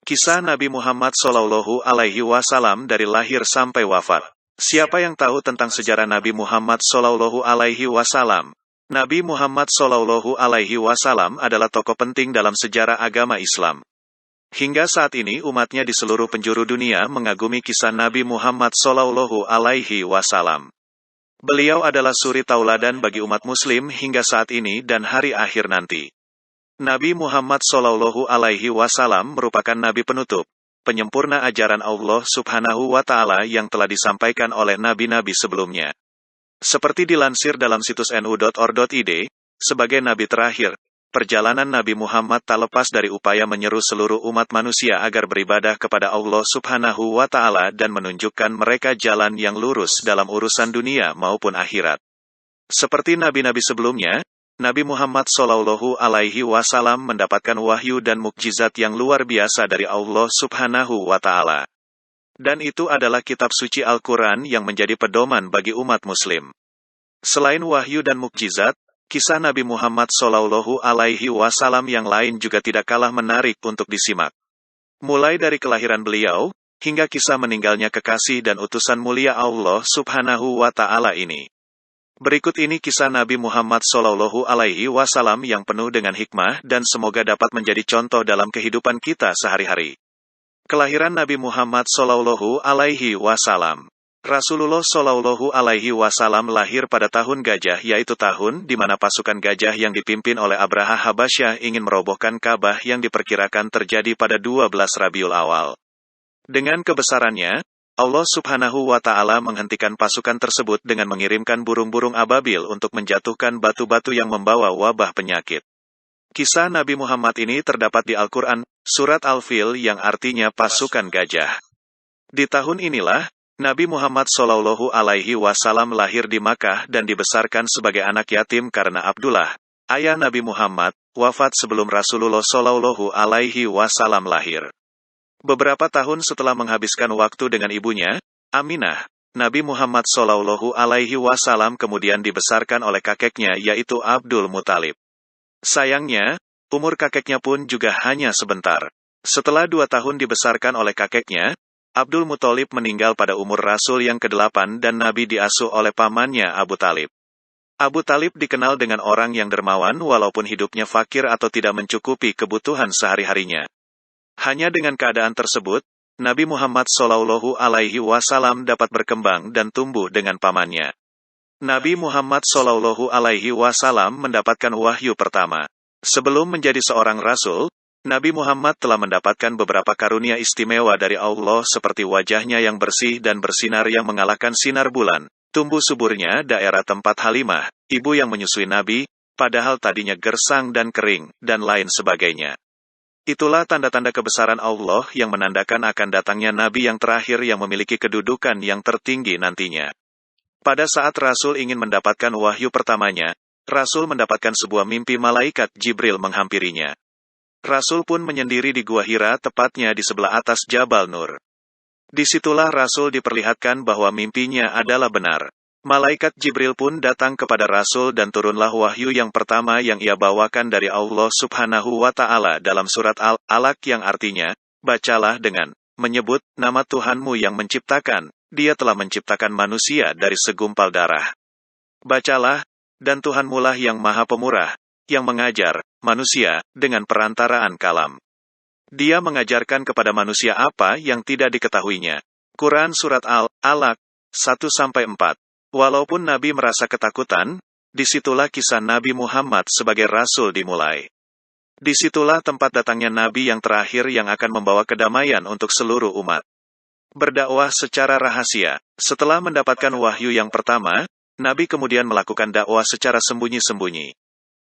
Kisah Nabi Muhammad Shallallahu Alaihi Wasallam dari lahir sampai wafat. Siapa yang tahu tentang sejarah Nabi Muhammad Shallallahu Alaihi Wasallam? Nabi Muhammad Shallallahu Alaihi Wasallam adalah tokoh penting dalam sejarah agama Islam. Hingga saat ini umatnya di seluruh penjuru dunia mengagumi kisah Nabi Muhammad Shallallahu Alaihi Wasallam. Beliau adalah suri tauladan bagi umat Muslim hingga saat ini dan hari akhir nanti. Nabi Muhammad Shallallahu Alaihi Wasallam merupakan nabi penutup, penyempurna ajaran Allah Subhanahu wa Ta'ala yang telah disampaikan oleh nabi-nabi sebelumnya. Seperti dilansir dalam situs nu.or.id, sebagai nabi terakhir, perjalanan Nabi Muhammad tak lepas dari upaya menyeru seluruh umat manusia agar beribadah kepada Allah Subhanahu wa Ta'ala dan menunjukkan mereka jalan yang lurus dalam urusan dunia maupun akhirat. Seperti nabi-nabi sebelumnya, Nabi Muhammad Shallallahu Alaihi Wasallam mendapatkan wahyu dan mukjizat yang luar biasa dari Allah Subhanahu wa Ta'ala. Dan itu adalah kitab suci Al-Quran yang menjadi pedoman bagi umat Muslim. Selain wahyu dan mukjizat, kisah Nabi Muhammad Shallallahu Alaihi Wasallam yang lain juga tidak kalah menarik untuk disimak. Mulai dari kelahiran beliau, hingga kisah meninggalnya kekasih dan utusan mulia Allah Subhanahu wa Ta'ala ini. Berikut ini kisah Nabi Muhammad Shallallahu Alaihi Wasallam yang penuh dengan hikmah dan semoga dapat menjadi contoh dalam kehidupan kita sehari-hari. Kelahiran Nabi Muhammad Shallallahu Alaihi Wasallam. Rasulullah Shallallahu Alaihi Wasallam lahir pada tahun gajah, yaitu tahun di mana pasukan gajah yang dipimpin oleh Abraha Habasyah ingin merobohkan Ka'bah yang diperkirakan terjadi pada 12 Rabiul Awal. Dengan kebesarannya, Allah Subhanahu wa Ta'ala menghentikan pasukan tersebut dengan mengirimkan burung-burung ababil untuk menjatuhkan batu-batu yang membawa wabah penyakit. Kisah Nabi Muhammad ini terdapat di Al-Quran, surat Al-Fil yang artinya pasukan gajah. Di tahun inilah, Nabi Muhammad Shallallahu Alaihi Wasallam lahir di Makkah dan dibesarkan sebagai anak yatim karena Abdullah, ayah Nabi Muhammad, wafat sebelum Rasulullah Shallallahu Alaihi Wasallam lahir. Beberapa tahun setelah menghabiskan waktu dengan ibunya, Aminah, Nabi Muhammad Shallallahu Alaihi Wasallam kemudian dibesarkan oleh kakeknya yaitu Abdul Muthalib. Sayangnya, umur kakeknya pun juga hanya sebentar. Setelah 2 tahun dibesarkan oleh kakeknya, Abdul Muthalib meninggal pada umur Rasul yang ke-8 dan Nabi diasuh oleh pamannya Abu Talib. Abu Talib dikenal dengan orang yang dermawan walaupun hidupnya fakir atau tidak mencukupi kebutuhan sehari-harinya. Hanya dengan keadaan tersebut, Nabi Muhammad Shallallahu Alaihi Wasallam dapat berkembang dan tumbuh dengan pamannya. Nabi Muhammad Shallallahu Alaihi Wasallam mendapatkan wahyu pertama. Sebelum menjadi seorang rasul, Nabi Muhammad telah mendapatkan beberapa karunia istimewa dari Allah seperti wajahnya yang bersih dan bersinar yang mengalahkan sinar bulan, tumbuh suburnya daerah tempat Halimah, ibu yang menyusui Nabi, padahal tadinya gersang dan kering, dan lain sebagainya. Itulah tanda-tanda kebesaran Allah yang menandakan akan datangnya Nabi yang terakhir yang memiliki kedudukan yang tertinggi nantinya. Pada saat Rasul ingin mendapatkan wahyu pertamanya, Rasul mendapatkan sebuah mimpi malaikat Jibril menghampirinya. Rasul pun menyendiri di Gua Hira, tepatnya di sebelah atas Jabal Nur. Disitulah Rasul diperlihatkan bahwa mimpinya adalah benar. Malaikat Jibril pun datang kepada Rasul dan turunlah wahyu yang pertama yang ia bawakan dari Allah Subhanahu wa Ta'ala dalam surat Al-Alaq yang artinya, bacalah dengan menyebut nama Tuhanmu yang menciptakan, Dia telah menciptakan manusia dari segumpal darah. Bacalah, dan Tuhanmulah yang Maha Pemurah, yang mengajar manusia dengan perantaraan kalam. Dia mengajarkan kepada manusia apa yang tidak diketahuinya. Quran Surat Al-Alaq 1-4. Walaupun Nabi merasa ketakutan, disitulah kisah Nabi Muhammad sebagai Rasul dimulai. Disitulah tempat datangnya Nabi yang terakhir yang akan membawa kedamaian untuk seluruh umat. Berdakwah secara rahasia. Setelah mendapatkan wahyu yang pertama, Nabi kemudian melakukan dakwah secara sembunyi-sembunyi.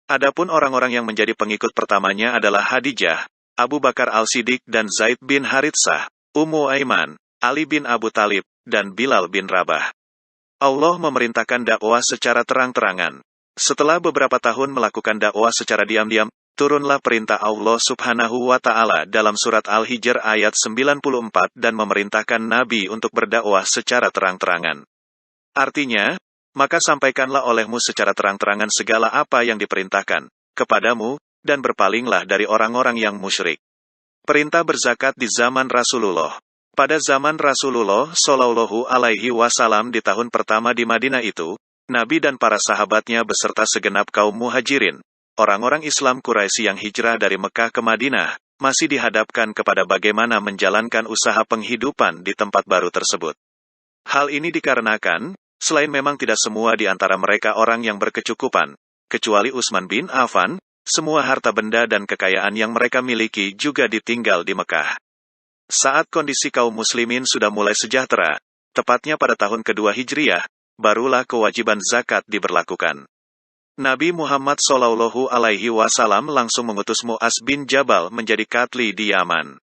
Adapun orang-orang yang menjadi pengikut pertamanya adalah Khadijah, Abu Bakar Al-Siddiq dan Zaid bin Haritsah, Ummu Aiman, Ali bin Abu Talib, dan Bilal bin Rabah. Allah memerintahkan dakwah secara terang-terangan. Setelah beberapa tahun melakukan dakwah secara diam-diam, turunlah perintah Allah Subhanahu wa Ta'ala dalam surat Al-Hijr ayat 94 dan memerintahkan Nabi untuk berdakwah secara terang-terangan. Artinya, maka sampaikanlah olehmu secara terang-terangan segala apa yang diperintahkan kepadamu, dan berpalinglah dari orang-orang yang musyrik. Perintah berzakat di zaman Rasulullah. Pada zaman Rasulullah Shallallahu Alaihi Wasallam di tahun pertama di Madinah itu, Nabi dan para sahabatnya beserta segenap kaum muhajirin, orang-orang Islam Quraisy yang hijrah dari Mekah ke Madinah, masih dihadapkan kepada bagaimana menjalankan usaha penghidupan di tempat baru tersebut. Hal ini dikarenakan, selain memang tidak semua di antara mereka orang yang berkecukupan, kecuali Utsman bin Affan, semua harta benda dan kekayaan yang mereka miliki juga ditinggal di Mekah. Saat kondisi kaum muslimin sudah mulai sejahtera, tepatnya pada tahun kedua Hijriyah, barulah kewajiban zakat diberlakukan. Nabi Muhammad Shallallahu Alaihi Wasallam langsung mengutus Mu'az bin Jabal menjadi katli di Yaman.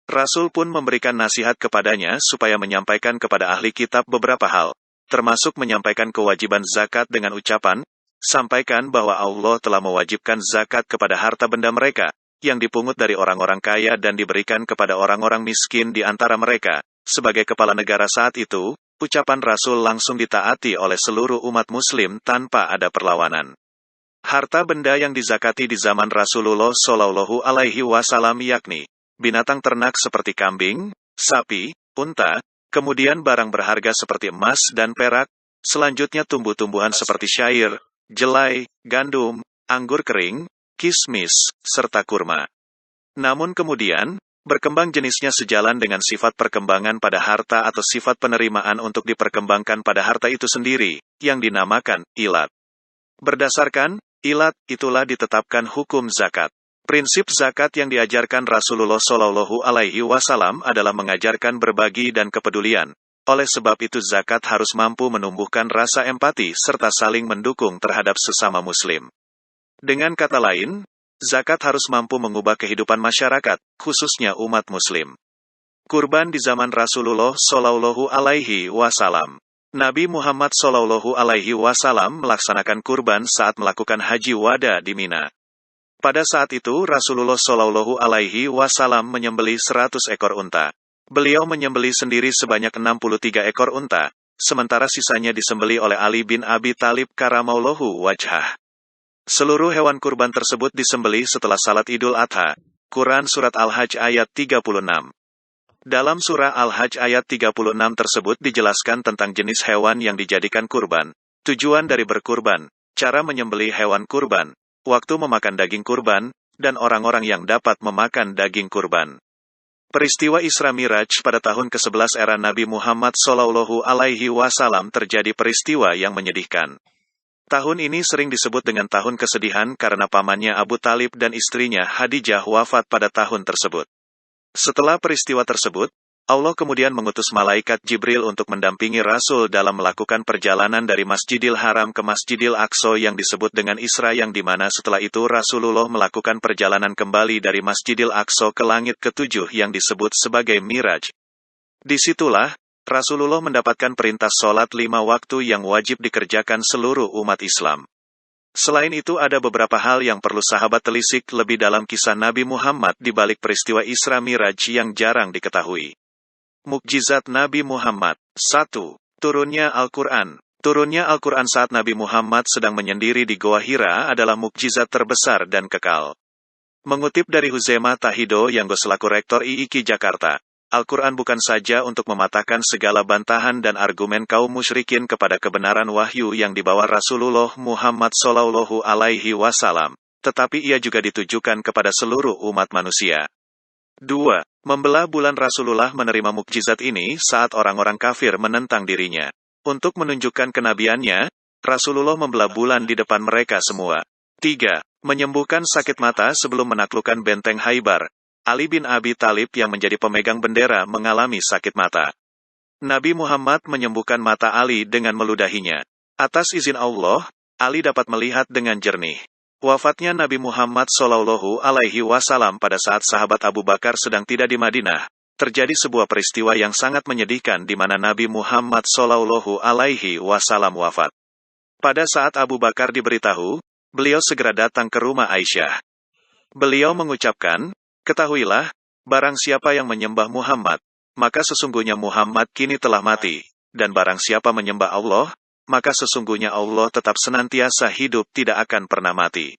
Rasul pun memberikan nasihat kepadanya supaya menyampaikan kepada ahli kitab beberapa hal, termasuk menyampaikan kewajiban zakat dengan ucapan, sampaikan bahwa Allah telah mewajibkan zakat kepada harta benda mereka, yang dipungut dari orang-orang kaya dan diberikan kepada orang-orang miskin di antara mereka. Sebagai kepala negara saat itu, ucapan Rasul langsung ditaati oleh seluruh umat muslim tanpa ada perlawanan. Harta benda yang dizakati di zaman Rasulullah Shallallahu Alaihi Wasallam yakni binatang ternak seperti kambing, sapi, unta, kemudian barang berharga seperti emas dan perak, selanjutnya tumbuh-tumbuhan seperti syair, jelai, gandum, anggur kering, kismis, serta kurma. Namun kemudian, berkembang jenisnya sejalan dengan sifat perkembangan pada harta atau sifat penerimaan untuk diperkembangkan pada harta itu sendiri, yang dinamakan ilat. Berdasarkan ilat, itulah ditetapkan hukum zakat. Prinsip zakat yang diajarkan Rasulullah Shallallahu Alaihi Wasallam adalah mengajarkan berbagi dan kepedulian. Oleh sebab itu zakat harus mampu menumbuhkan rasa empati serta saling mendukung terhadap sesama muslim. Dengan kata lain, zakat harus mampu mengubah kehidupan masyarakat, khususnya umat muslim. Kurban di zaman Rasulullah Shallallahu Alaihi Wasallam. Nabi Muhammad Shallallahu Alaihi Wasallam melaksanakan kurban saat melakukan haji wada di Mina. Pada saat itu Rasulullah Shallallahu Alaihi Wasallam menyembelih 100 ekor unta. Beliau menyembelih sendiri sebanyak 63 ekor unta, sementara sisanya disembelih oleh Ali bin Abi Thalib karamallahu wajhah. Seluruh hewan kurban tersebut disembelih setelah salat Idul Adha. Quran Surat Al-Hajj ayat 36. Dalam surah Al-Hajj ayat 36 tersebut dijelaskan tentang jenis hewan yang dijadikan kurban, tujuan dari berkurban, cara menyembelih hewan kurban, waktu memakan daging kurban, dan orang-orang yang dapat memakan daging kurban. Peristiwa Isra Miraj pada tahun ke-11 era Nabi Muhammad Shallallahu Alaihi Wasallam terjadi peristiwa yang menyedihkan. Tahun ini sering disebut dengan tahun kesedihan karena pamannya Abu Talib dan istrinya Khadijah wafat pada tahun tersebut. Setelah peristiwa tersebut, Allah kemudian mengutus malaikat Jibril untuk mendampingi Rasul dalam melakukan perjalanan dari Masjidil Haram ke Masjidil Aqsa yang disebut dengan Isra, yang dimana setelah itu Rasulullah melakukan perjalanan kembali dari Masjidil Aqsa ke langit ketujuh yang disebut sebagai Miraj. Disitulah Rasulullah mendapatkan perintah sholat 5 waktu yang wajib dikerjakan seluruh umat Islam. Selain itu ada beberapa hal yang perlu sahabat telisik lebih dalam kisah Nabi Muhammad di balik peristiwa Isra Miraj yang jarang diketahui. Mukjizat Nabi Muhammad. 1. Turunnya Al-Quran. Turunnya Al-Quran saat Nabi Muhammad sedang menyendiri di Goa Hira adalah mukjizat terbesar dan kekal. Mengutip dari Huzaimah Tahido yang selaku Rektor IIKI Jakarta, Al-Quran bukan saja untuk mematahkan segala bantahan dan argumen kaum musyrikin kepada kebenaran wahyu yang dibawa Rasulullah Muhammad Shallallahu Alaihi Wasallam, tetapi ia juga ditujukan kepada seluruh umat manusia. 2. Membelah bulan. Rasulullah menerima mukjizat ini saat orang-orang kafir menentang dirinya. Untuk menunjukkan kenabiannya, Rasulullah membelah bulan di depan mereka semua. 3. Menyembuhkan sakit mata sebelum menaklukkan benteng Khaybar. Ali bin Abi Thalib yang menjadi pemegang bendera mengalami sakit mata. Nabi Muhammad menyembuhkan mata Ali dengan meludahinya. Atas izin Allah, Ali dapat melihat dengan jernih. Wafatnya Nabi Muhammad Shallallahu Alaihi Wasallam pada saat sahabat Abu Bakar sedang tidak di Madinah, terjadi sebuah peristiwa yang sangat menyedihkan di mana Nabi Muhammad Shallallahu Alaihi Wasallam wafat. Pada saat Abu Bakar diberitahu, beliau segera datang ke rumah Aisyah. Beliau mengucapkan, "Ketahuilah, barang siapa yang menyembah Muhammad, maka sesungguhnya Muhammad kini telah mati, dan barang siapa menyembah Allah, maka sesungguhnya Allah tetap senantiasa hidup, tidak akan pernah mati."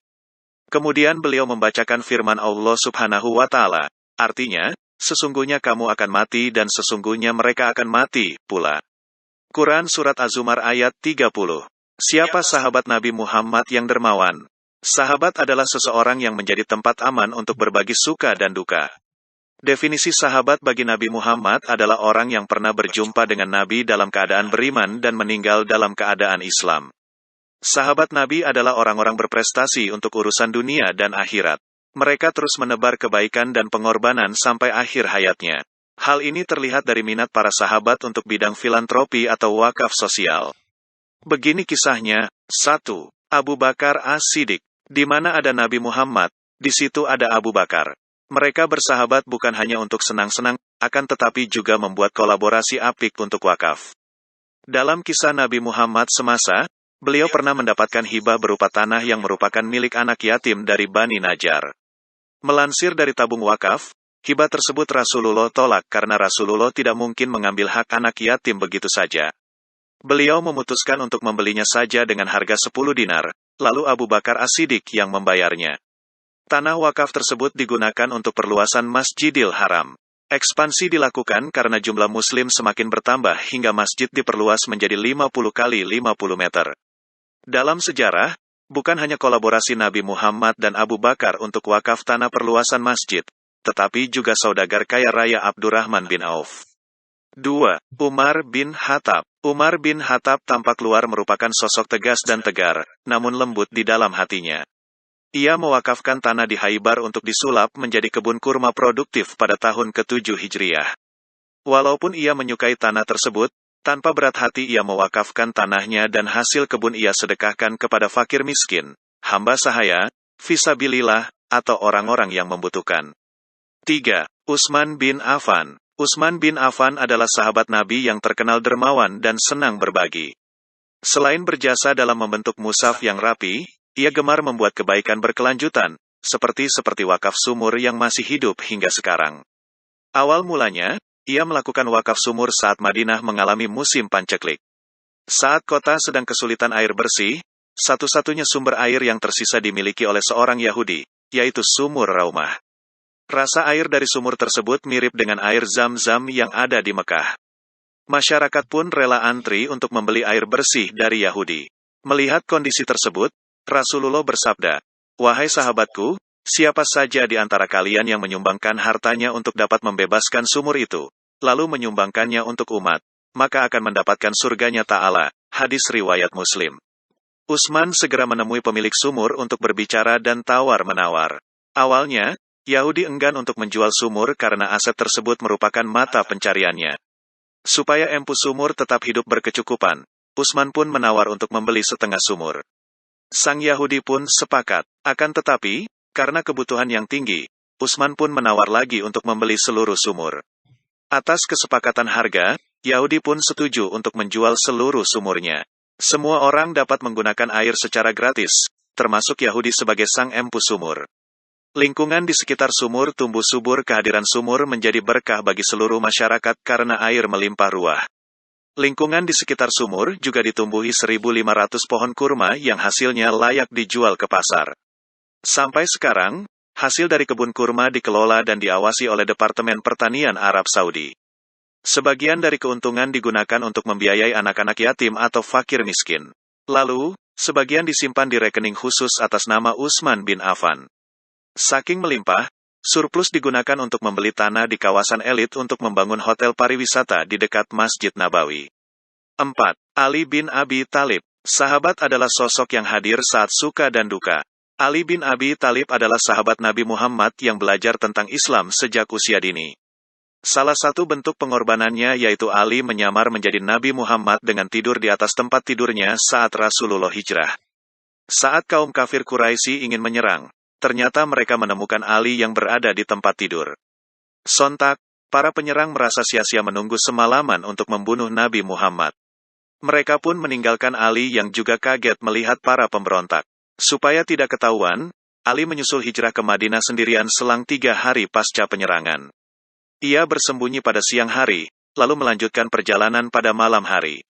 Kemudian beliau membacakan firman Allah Subhanahu wa Ta'ala, Artinya, sesungguhnya kamu akan mati dan sesungguhnya mereka akan mati pula. Quran Surat Az-Zumar ayat 30. Siapa sahabat Nabi Muhammad yang dermawan? Sahabat adalah seseorang yang menjadi tempat aman untuk berbagi suka dan duka. Definisi sahabat bagi Nabi Muhammad adalah orang yang pernah berjumpa dengan Nabi dalam keadaan beriman dan meninggal dalam keadaan Islam. Sahabat Nabi adalah orang-orang berprestasi untuk urusan dunia dan akhirat. Mereka terus menebar kebaikan dan pengorbanan sampai akhir hayatnya. Hal ini terlihat dari minat para sahabat untuk bidang filantropi atau wakaf sosial. Begini kisahnya. 1. Abu Bakar As-Siddiq. Di mana ada Nabi Muhammad, di situ ada Abu Bakar. Mereka bersahabat bukan hanya untuk senang-senang, akan tetapi juga membuat kolaborasi apik untuk wakaf. Dalam kisah Nabi Muhammad semasa, beliau pernah mendapatkan hibah berupa tanah yang merupakan milik anak yatim dari Bani Najjar. Melansir dari tabung wakaf, hibah tersebut Rasulullah tolak karena Rasulullah tidak mungkin mengambil hak anak yatim begitu saja. Beliau memutuskan untuk membelinya saja dengan harga 10 dinar, lalu Abu Bakar As-Siddiq yang membayarnya. Tanah wakaf tersebut digunakan untuk perluasan Masjidil Haram. Ekspansi dilakukan karena jumlah muslim semakin bertambah hingga masjid diperluas menjadi 50 kali 50 meter. Dalam sejarah, bukan hanya kolaborasi Nabi Muhammad dan Abu Bakar untuk wakaf tanah perluasan masjid, tetapi juga saudagar kaya raya Abdurrahman bin Auf. 2. Umar bin Khattab. Umar bin Khattab tampak luar merupakan sosok tegas dan tegar, namun lembut di dalam hatinya. Ia mewakafkan tanah di Khaybar untuk disulap menjadi kebun kurma produktif pada tahun ke-7 Hijriah. Walaupun ia menyukai tanah tersebut, tanpa berat hati ia mewakafkan tanahnya dan hasil kebun ia sedekahkan kepada fakir miskin, hamba sahaya, fisabilillah, atau orang-orang yang membutuhkan. 3. Utsman bin Affan. Utsman bin Affan adalah sahabat Nabi yang terkenal dermawan dan senang berbagi. Selain berjasa dalam membentuk mushaf yang rapi, ia gemar membuat kebaikan berkelanjutan, seperti wakaf sumur yang masih hidup hingga sekarang. Awal mulanya, ia melakukan wakaf sumur saat Madinah mengalami musim panceklik. Saat kota sedang kesulitan air bersih, satu-satunya sumber air yang tersisa dimiliki oleh seorang Yahudi, yaitu sumur Raumah. Rasa air dari sumur tersebut mirip dengan air Zam-Zam yang ada di Mekah. Masyarakat pun rela antri untuk membeli air bersih dari Yahudi. Melihat kondisi tersebut, Rasulullah bersabda, "Wahai sahabatku, siapa saja di antara kalian yang menyumbangkan hartanya untuk dapat membebaskan sumur itu, lalu menyumbangkannya untuk umat, maka akan mendapatkan surganya Ta'ala." Hadis riwayat Muslim. Utsman segera menemui pemilik sumur untuk berbicara dan tawar-menawar. Awalnya, Yahudi enggan untuk menjual sumur karena aset tersebut merupakan mata pencariannya. Supaya empu sumur tetap hidup berkecukupan, Utsman pun menawar untuk membeli setengah sumur. Sang Yahudi pun sepakat, akan tetapi, karena kebutuhan yang tinggi, Utsman pun menawar lagi untuk membeli seluruh sumur. Atas kesepakatan harga, Yahudi pun setuju untuk menjual seluruh sumurnya. Semua orang dapat menggunakan air secara gratis, termasuk Yahudi sebagai sang empu sumur. Lingkungan di sekitar sumur tumbuh subur, kehadiran sumur menjadi berkah bagi seluruh masyarakat karena air melimpah ruah. Lingkungan di sekitar sumur juga ditumbuhi 1.500 pohon kurma yang hasilnya layak dijual ke pasar. Sampai sekarang, hasil dari kebun kurma dikelola dan diawasi oleh Departemen Pertanian Arab Saudi. Sebagian dari keuntungan digunakan untuk membiayai anak-anak yatim atau fakir miskin. Lalu, sebagian disimpan di rekening khusus atas nama Utsman bin Affan. Saking melimpah, surplus digunakan untuk membeli tanah di kawasan elit untuk membangun hotel pariwisata di dekat Masjid Nabawi. 4. Ali bin Abi Thalib. Sahabat adalah sosok yang hadir saat suka dan duka. Ali bin Abi Thalib adalah sahabat Nabi Muhammad yang belajar tentang Islam sejak usia dini. Salah satu bentuk pengorbanannya yaitu Ali menyamar menjadi Nabi Muhammad dengan tidur di atas tempat tidurnya saat Rasulullah hijrah. Saat kaum kafir Quraisy ingin menyerang, ternyata mereka menemukan Ali yang berada di tempat tidur. Sontak, para penyerang merasa sia-sia menunggu semalaman untuk membunuh Nabi Muhammad. Mereka pun meninggalkan Ali yang juga kaget melihat para pemberontak. Supaya tidak ketahuan, Ali menyusul hijrah ke Madinah sendirian selang 3 hari pasca penyerangan. Ia bersembunyi pada siang hari, lalu melanjutkan perjalanan pada malam hari.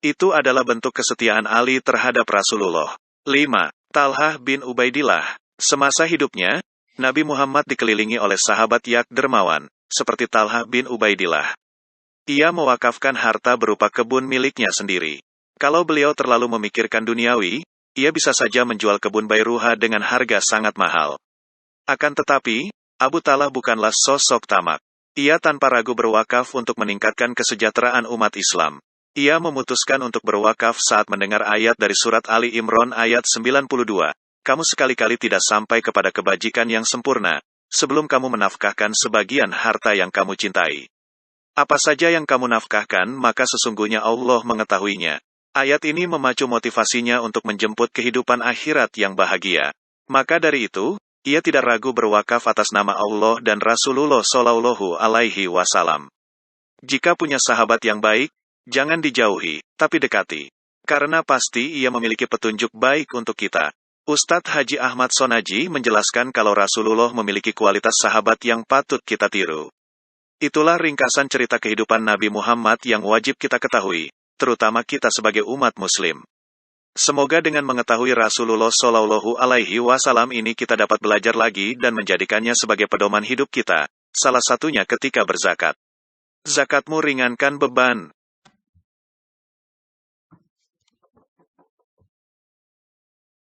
Itu adalah bentuk kesetiaan Ali terhadap Rasulullah. 5. Talhah bin Ubaidillah. Semasa hidupnya, Nabi Muhammad dikelilingi oleh sahabat yang dermawan, seperti Talha bin Ubaidillah. Ia mewakafkan harta berupa kebun miliknya sendiri. Kalau beliau terlalu memikirkan duniawi, ia bisa saja menjual kebun Bairuha dengan harga sangat mahal. Akan tetapi, Abu Talha bukanlah sosok tamak. Ia tanpa ragu berwakaf untuk meningkatkan kesejahteraan umat Islam. Ia memutuskan untuk berwakaf saat mendengar ayat dari surat Ali Imran ayat 92. Kamu sekali-kali tidak sampai kepada kebajikan yang sempurna, sebelum kamu menafkahkan sebagian harta yang kamu cintai. Apa saja yang kamu nafkahkan, maka sesungguhnya Allah mengetahuinya. Ayat ini memacu motivasinya untuk menjemput kehidupan akhirat yang bahagia. Maka dari itu, ia tidak ragu berwakaf atas nama Allah dan Rasulullah Shallallahu Alaihi Wasallam. Jika punya sahabat yang baik, jangan dijauhi, tapi dekati. Karena pasti ia memiliki petunjuk baik untuk kita. Ustadz Haji Ahmad Sonaji menjelaskan kalau Rasulullah memiliki kualitas sahabat yang patut kita tiru. Itulah ringkasan cerita kehidupan Nabi Muhammad yang wajib kita ketahui, terutama kita sebagai umat Muslim. Semoga dengan mengetahui Rasulullah Shallallahu Alaihi Wasallam ini kita dapat belajar lagi dan menjadikannya sebagai pedoman hidup kita, salah satunya ketika berzakat. Zakatmu ringankan beban,